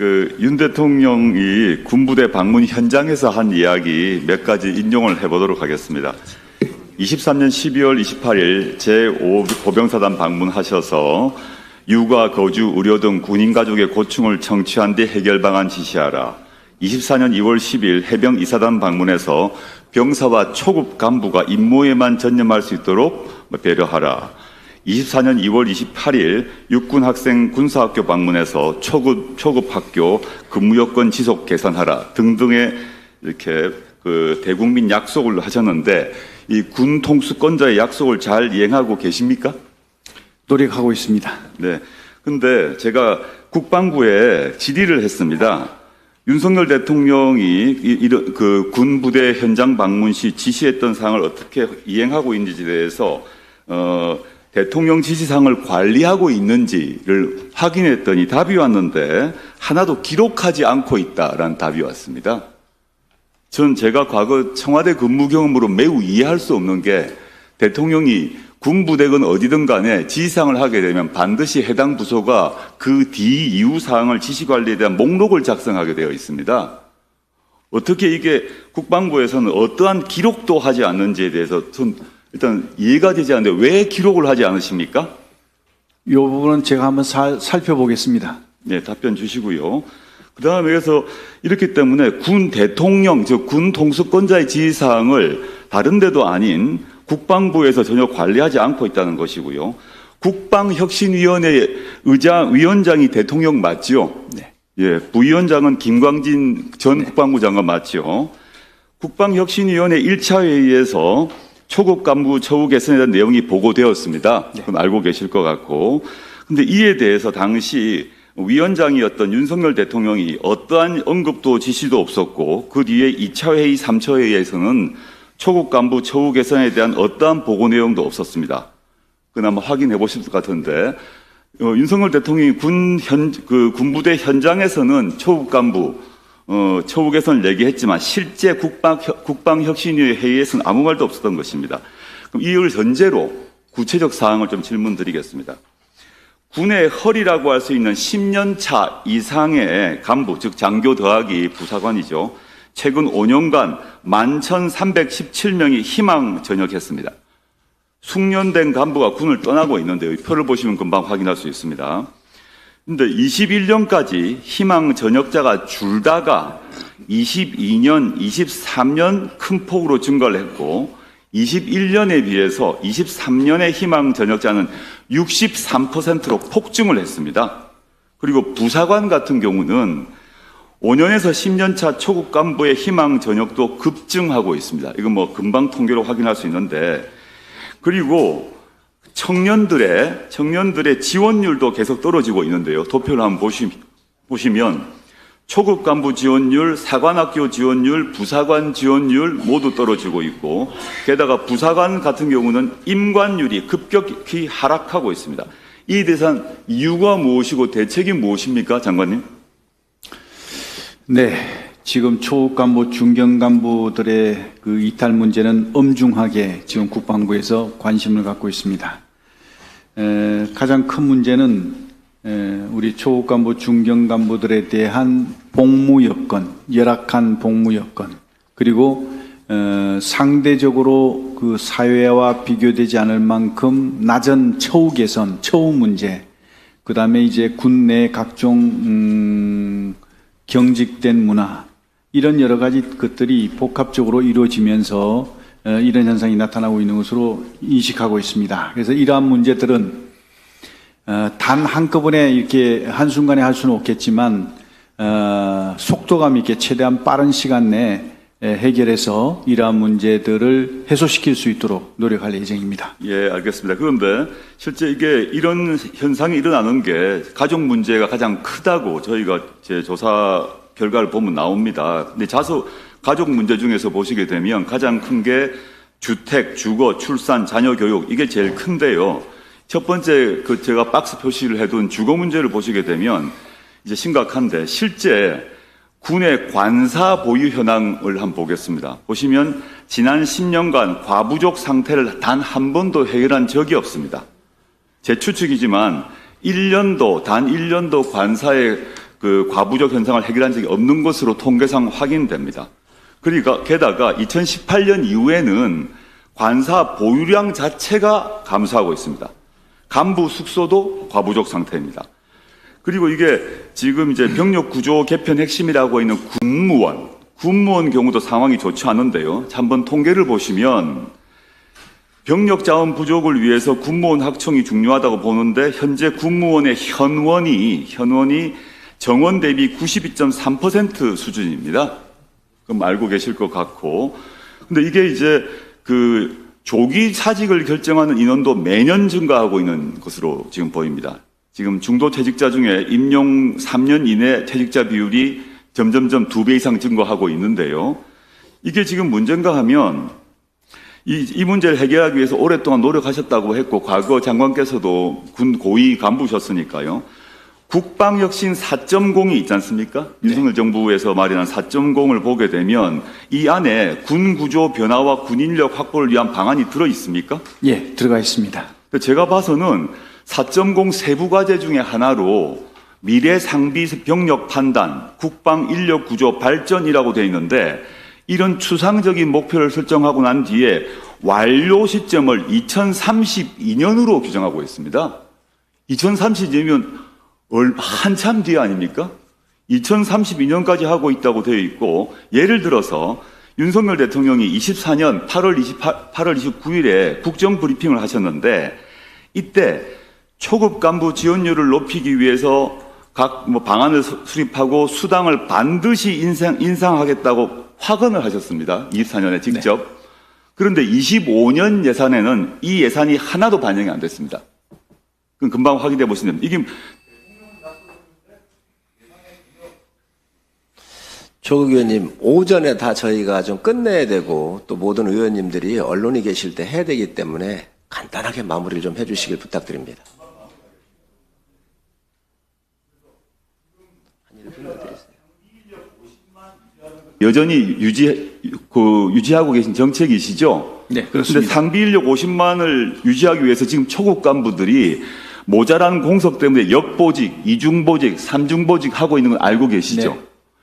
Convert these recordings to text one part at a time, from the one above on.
윤 대통령이 군부대 방문 현장에서 한 이야기 몇 가지 인용을 해보도록 하겠습니다. 23년 12월 28일 제5보병사단 방문하셔서 육아, 거주, 의료 등 군인 가족의 고충을 청취한 뒤 해결 방안 지시하라. 24년 2월 10일 해병 이사단 방문해서 병사와 초급 간부가 임무에만 전념할 수 있도록 배려하라. 24년 2월 28일 육군 학생 군사학교 방문해서 초급 학교 근무 여건 지속 개선하라 등등의 이렇게 대국민 약속을 하셨는데 이 군 통수권자의 약속을 잘 이행하고 계십니까? 노력하고 있습니다. 네. 근데 제가 국방부에 질의를 했습니다. 윤석열 대통령이 이런 군부대 현장 방문 시 지시했던 사항을 어떻게 이행하고 있는지에 대해서 대통령 지시사항을 관리하고 있는지를 확인했더니 답이 왔는데 하나도 기록하지 않고 있다라는 답이 왔습니다. 전 제가 과거 청와대 근무 경험으로 매우 이해할 수 없는 게 대통령이 군부대건 어디든 간에 지시사항을 하게 되면 반드시 해당 부서가 그 뒤 이후 사항을 지시관리에 대한 목록을 작성하게 되어 있습니다. 어떻게 이게 국방부에서는 어떠한 기록도 하지 않는지에 대해서 전 일단 이해가 되지 않는데 왜 기록을 하지 않으십니까? 이 부분은 제가 한번 살펴보겠습니다. 네, 답변 주시고요. 그 다음에 그래서 이렇기 때문에 군 대통령, 즉 군 통수권자의 지시사항을 다른 데도 아닌 국방부에서 전혀 관리하지 않고 있다는 것이고요. 국방혁신위원회 위원장이 대통령 맞지요? 네. 예, 부위원장은 김광진 전 국방부 장관 맞지요? 국방혁신위원회 1차 회의에서 초급 간부 처우 개선에 대한 내용이 보고되었습니다. 그건 알고 계실 것 같고. 근데 이에 대해서 당시 위원장이었던 윤석열 대통령이 어떠한 언급도 지시도 없었고 그 뒤에 2차 회의, 3차 회의에서는 초급 간부 처우 개선에 대한 어떠한 보고 내용도 없었습니다. 그나마 확인해 보실 것 같은데 윤석열 대통령이 군부대 현장에서는 초급 간부 처우 개선을 얘기했지만 실제 국방혁신위의 회의에서는 아무 말도 없었던 것입니다. 그럼 이를 전제로 구체적 사항을 좀 질문드리겠습니다. 군의 허리라고 할 수 있는 10년 차 이상의 간부, 즉 장교 더하기 부사관이죠. 최근 5년간 11,317명이 희망 전역했습니다. 숙련된 간부가 군을 떠나고 있는데요. 이 표를 보시면 금방 확인할 수 있습니다. 근데 21년까지 희망 전역자가 줄다가 22년, 23년 큰 폭으로 증가를 했고 21년에 비해서 23년의 희망 전역자는 63%로 폭증을 했습니다. 그리고 부사관 같은 경우는 5년에서 10년 차 초급 간부의 희망 전역도 급증하고 있습니다. 이건 뭐 금방 통계로 확인할 수 있는데 그리고 청년들의 지원율도 계속 떨어지고 있는데요. 도표를 한번 보시면 초급 간부 지원율, 사관학교 지원율, 부사관 지원율 모두 떨어지고 있고 게다가 부사관 같은 경우는 임관율이 급격히 하락하고 있습니다. 이에 대한 이유가 무엇이고 대책이 무엇입니까, 장관님? 네, 지금 초급 간부, 중견 간부들의 이탈 문제는 엄중하게 지금 국방부에서 관심을 갖고 있습니다. 가장 큰 문제는 우리 초급 간부, 중견 간부들에 대한 복무 여건, 열악한 복무 여건, 그리고 상대적으로 그 사회와 비교되지 않을 만큼 낮은 처우 개선, 처우 문제, 그 다음에 이제 군내 각종 경직된 문화, 이런 여러 가지 것들이 복합적으로 이루어지면서 이런 현상이 나타나고 있는 것으로 인식하고 있습니다. 그래서 이러한 문제들은 단 한꺼번에 이렇게 한순간에 할 수는 없겠지만 속도감 있게 최대한 빠른 시간 내에 해결해서 이러한 문제들을 해소시킬 수 있도록 노력할 예정입니다. 예, 알겠습니다. 그런데 실제 이게 이런 현상이 일어나는 게 가족 문제가 가장 크다고 저희가 제 조사 결과를 보면 나옵니다. 근데 가족 문제 중에서 보시게 되면 가장 큰 게 주택, 주거, 출산, 자녀 교육 이게 제일 큰데요. 첫 번째 제가 박스 표시를 해둔 주거 문제를 보시게 되면 이제 심각한데 실제 군의 관사 보유 현황을 한번 보겠습니다. 보시면 지난 10년간 과부족 상태를 단 한 번도 해결한 적이 없습니다. 제 추측이지만 단 1년도 관사의 그 과부족 현상을 해결한 적이 없는 것으로 통계상 확인됩니다. 그러니까 게다가 2018년 이후에는 관사 보유량 자체가 감소하고 있습니다. 간부 숙소도 과부족 상태입니다. 그리고 이게 지금 이제 병력 구조 개편 핵심이라고 있는 군무원 경우도 상황이 좋지 않은데요. 한번 통계를 보시면 병력 자원 부족을 위해서 군무원 확충이 중요하다고 보는데 현재 군무원의 현원이 정원 대비 92.3% 수준입니다. 그럼 알고 계실 것 같고. 근데 이게 이제 그 조기 사직을 결정하는 인원도 매년 증가하고 있는 것으로 지금 보입니다. 지금 중도 퇴직자 중에 임용 3년 이내 퇴직자 비율이 점점점 2배 이상 증가하고 있는데요. 이게 지금 문제인가 하면 이 문제를 해결하기 위해서 오랫동안 노력하셨다고 했고 과거 장관께서도 군 고위 간부셨으니까요. 국방혁신 4.0이 있지 않습니까? 네. 윤석열 정부에서 마련한 4.0을 보게 되면 이 안에 군 구조 변화와 군 인력 확보를 위한 방안이 들어 있습니까? 예, 들어가 있습니다. 제가 봐서는 4.0 세부 과제 중에 하나로 미래 상비 병력 판단, 국방 인력 구조 발전이라고 되어 있는데 이런 추상적인 목표를 설정하고 난 뒤에 완료 시점을 2032년으로 규정하고 있습니다. 2032년이면 한참 뒤 아닙니까? 2032년까지 하고 있다고 되어 있고 예를 들어서 윤석열 대통령이 24년 8월 29일에 국정브리핑을 하셨는데 이때 초급 간부 지원율을 높이기 위해서 각 방안을 수립하고 수당을 반드시 인상하겠다고 확언을 하셨습니다. 24년에 직접. 네. 그런데 25년 예산에는 이 예산이 하나도 반영이 안 됐습니다. 그럼 금방 확인해 보시면 이게 조국 의원님, 오전에 다 저희가 좀 끝내야 되고 또 모든 의원님들이 언론이 계실 때 해야 되기 때문에 간단하게 마무리를 좀 해주시길 부탁드립니다. 여전히 유지하고 계신 정책이시죠? 네, 그런데 그렇습니다. 상비 인력 50만을 유지하기 위해서 지금 초급 간부들이 모자란 공석 때문에 역보직, 이중보직, 삼중보직 하고 있는 건 알고 계시죠? 네.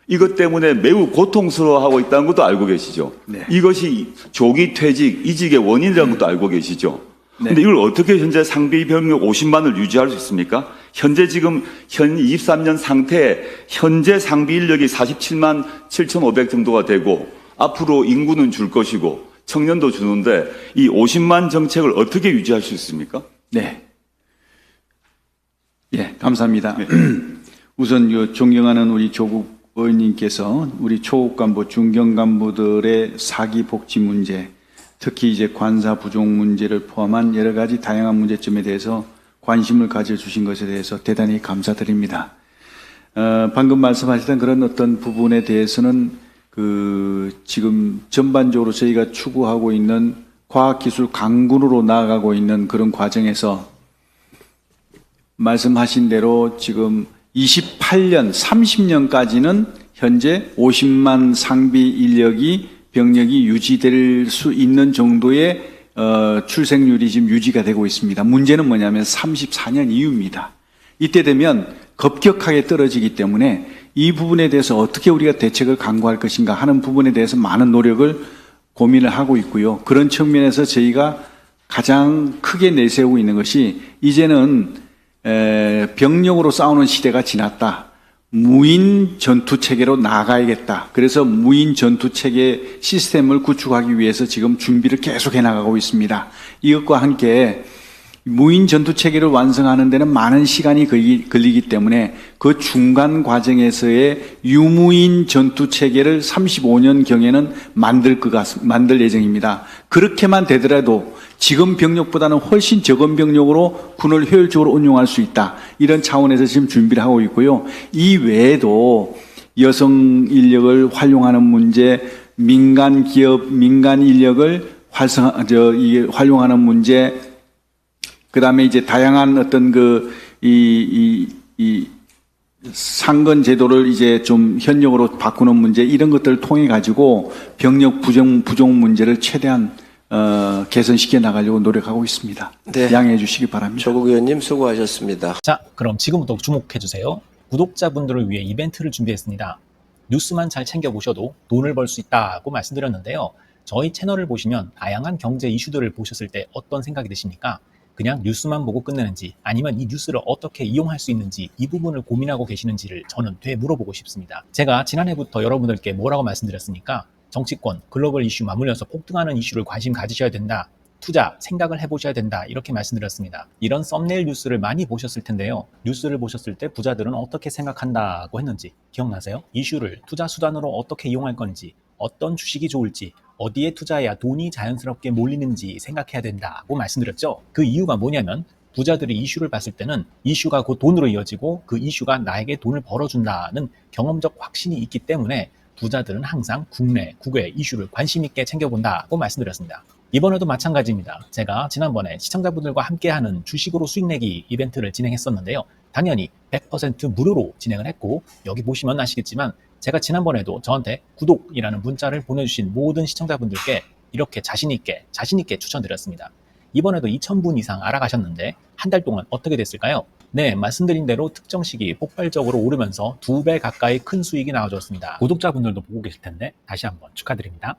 이것 때문에 매우 고통스러워하고 있다는 것도 알고 계시죠? 네. 이것이 조기 퇴직, 이직의 원인이라는 것도 알고 계시죠? 네. 근데 이걸 어떻게 현재 상비 병력 50만을 유지할 수 있습니까? 현재 지금 현 23년 상태에 현재 상비 인력이 47만 7,500 정도가 되고 앞으로 인구는 줄 것이고 청년도 주는데 이 50만 정책을 어떻게 유지할 수 있습니까? 네. 예, 감사합니다. 네. 우선 존경하는 우리 조국 의원님께서 우리 초급 간부, 중견 간부들의 사기 복지 문제, 특히 이제 관사 부족 문제를 포함한 여러 가지 다양한 문제점에 대해서 관심을 가져주신 것에 대해서 대단히 감사드립니다. 방금 말씀하셨던 그런 어떤 부분에 대해서는 지금 전반적으로 저희가 추구하고 있는 과학기술 강군으로 나아가고 있는 그런 과정에서 말씀하신 대로 지금 28년, 30년까지는 현재 50만 상비 인력이 병력이 유지될 수 있는 정도의 출생률이 지금 유지가 되고 있습니다. 문제는 뭐냐면 34년 이후입니다. 이때 되면 급격하게 떨어지기 때문에 이 부분에 대해서 어떻게 우리가 대책을 강구할 것인가 하는 부분에 대해서 많은 노력을 고민을 하고 있고요. 그런 측면에서 저희가 가장 크게 내세우고 있는 것이 이제는 병력으로 싸우는 시대가 지났다. 무인 전투 체계로 나아가야겠다. 그래서 무인 전투 체계 시스템을 구축하기 위해서 지금 준비를 계속해 나가고 있습니다. 이것과 함께 무인 전투 체계를 완성하는 데는 많은 시간이 걸리기 때문에 그 중간 과정에서의 유무인 전투 체계를 35년 경에는 만들 예정입니다. 그렇게만 되더라도 지금 병력보다는 훨씬 적은 병력으로 군을 효율적으로 운용할 수 있다. 이런 차원에서 지금 준비를 하고 있고요. 이 외에도 여성 인력을 활용하는 문제, 민간 기업, 민간 인력을 활용하는 문제, 그 다음에 이제 다양한 어떤 상근 제도를 이제 좀 현역으로 바꾸는 문제, 이런 것들을 통해 가지고 병력 부족 문제를 최대한 개선시켜 나가려고 노력하고 있습니다. 네. 양해해 주시기 바랍니다. 조국 의원님 수고하셨습니다. 자, 그럼 지금부터 주목해 주세요. 구독자분들을 위해 이벤트를 준비했습니다. 뉴스만 잘 챙겨보셔도 돈을 벌 수 있다고 말씀드렸는데요. 저희 채널을 보시면 다양한 경제 이슈들을 보셨을 때 어떤 생각이 드십니까? 그냥 뉴스만 보고 끝내는지 아니면 이 뉴스를 어떻게 이용할 수 있는지 이 부분을 고민하고 계시는지를 저는 되물어보고 싶습니다. 제가 지난해부터 여러분들께 뭐라고 말씀드렸습니까? 정치권, 글로벌 이슈 맞물려서 폭등하는 이슈를 관심 가지셔야 된다. 투자, 생각을 해보셔야 된다. 이렇게 말씀드렸습니다. 이런 썸네일 뉴스를 많이 보셨을 텐데요. 뉴스를 보셨을 때 부자들은 어떻게 생각한다고 했는지 기억나세요? 이슈를 투자 수단으로 어떻게 이용할 건지, 어떤 주식이 좋을지, 어디에 투자해야 돈이 자연스럽게 몰리는지 생각해야 된다고 말씀드렸죠. 그 이유가 뭐냐면 부자들이 이슈를 봤을 때는 이슈가 곧 돈으로 이어지고 그 이슈가 나에게 돈을 벌어준다는 경험적 확신이 있기 때문에 부자들은 항상 국내, 국외 이슈를 관심 있게 챙겨본다고 말씀드렸습니다. 이번에도 마찬가지입니다. 제가 지난번에 시청자분들과 함께하는 주식으로 수익 내기 이벤트를 진행했었는데요. 당연히 100% 무료로 진행을 했고 여기 보시면 아시겠지만 제가 지난번에도 저한테 구독이라는 문자를 보내주신 모든 시청자분들께 이렇게 자신있게 추천드렸습니다. 이번에도 2,000분 이상 알아가셨는데 한 달 동안 어떻게 됐을까요? 네, 말씀드린 대로 특정 시기 폭발적으로 오르면서 2배 가까이 큰 수익이 나와줬습니다. 구독자분들도 보고 계실 텐데 다시 한번 축하드립니다.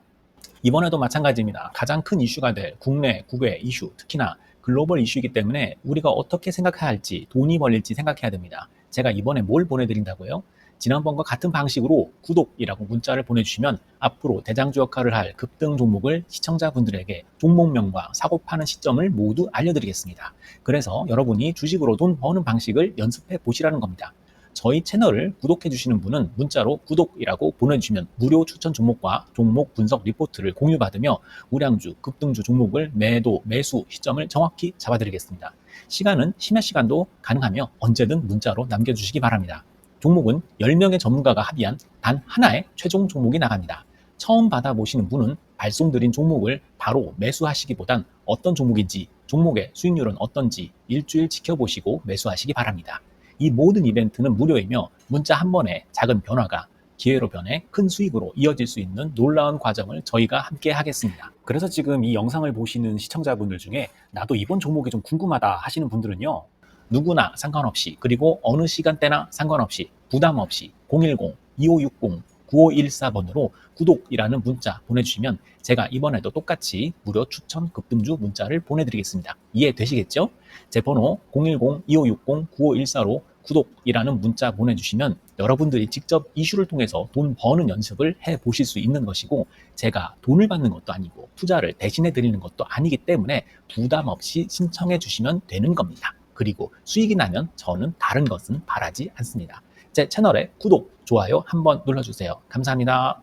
이번에도 마찬가지입니다. 가장 큰 이슈가 될 국내, 국외 이슈, 특히나 글로벌 이슈이기 때문에 우리가 어떻게 생각해야 할지, 돈이 벌릴지 생각해야 됩니다. 제가 이번에 뭘 보내드린다고요? 지난번과 같은 방식으로 구독이라고 문자를 보내주시면 앞으로 대장주 역할을 할 급등 종목을 시청자분들에게 종목명과 사고 파는 시점을 모두 알려드리겠습니다. 그래서 여러분이 주식으로 돈 버는 방식을 연습해 보시라는 겁니다. 저희 채널을 구독해 주시는 분은 문자로 구독이라고 보내주시면 무료 추천 종목과 종목 분석 리포트를 공유받으며 우량주, 급등주 종목을 매도, 매수 시점을 정확히 잡아드리겠습니다. 시간은 심야 시간도 가능하며 언제든 문자로 남겨주시기 바랍니다. 종목은 10명의 전문가가 합의한 단 하나의 최종 종목이 나갑니다. 처음 받아보시는 분은 발송드린 종목을 바로 매수하시기보단 어떤 종목인지, 종목의 수익률은 어떤지 일주일 지켜보시고 매수하시기 바랍니다. 이 모든 이벤트는 무료이며 문자 한 번에 작은 변화가 기회로 변해 큰 수익으로 이어질 수 있는 놀라운 과정을 저희가 함께 하겠습니다. 그래서 지금 이 영상을 보시는 시청자분들 중에 나도 이번 종목이 좀 궁금하다 하시는 분들은요. 누구나 상관없이 그리고 어느 시간대나 상관없이 부담 없이 010-2560-9514번으로 구독이라는 문자 보내주시면 제가 이번에도 똑같이 무료 추천 급등주 문자를 보내드리겠습니다. 이해되시겠죠? 제 번호 010-2560-9514로 구독이라는 문자 보내주시면 여러분들이 직접 이슈를 통해서 돈 버는 연습을 해보실 수 있는 것이고 제가 돈을 받는 것도 아니고 투자를 대신해 드리는 것도 아니기 때문에 부담 없이 신청해 주시면 되는 겁니다. 그리고 수익이 나면 저는 다른 것은 바라지 않습니다. 제 채널에 구독, 좋아요 한번 눌러주세요. 감사합니다.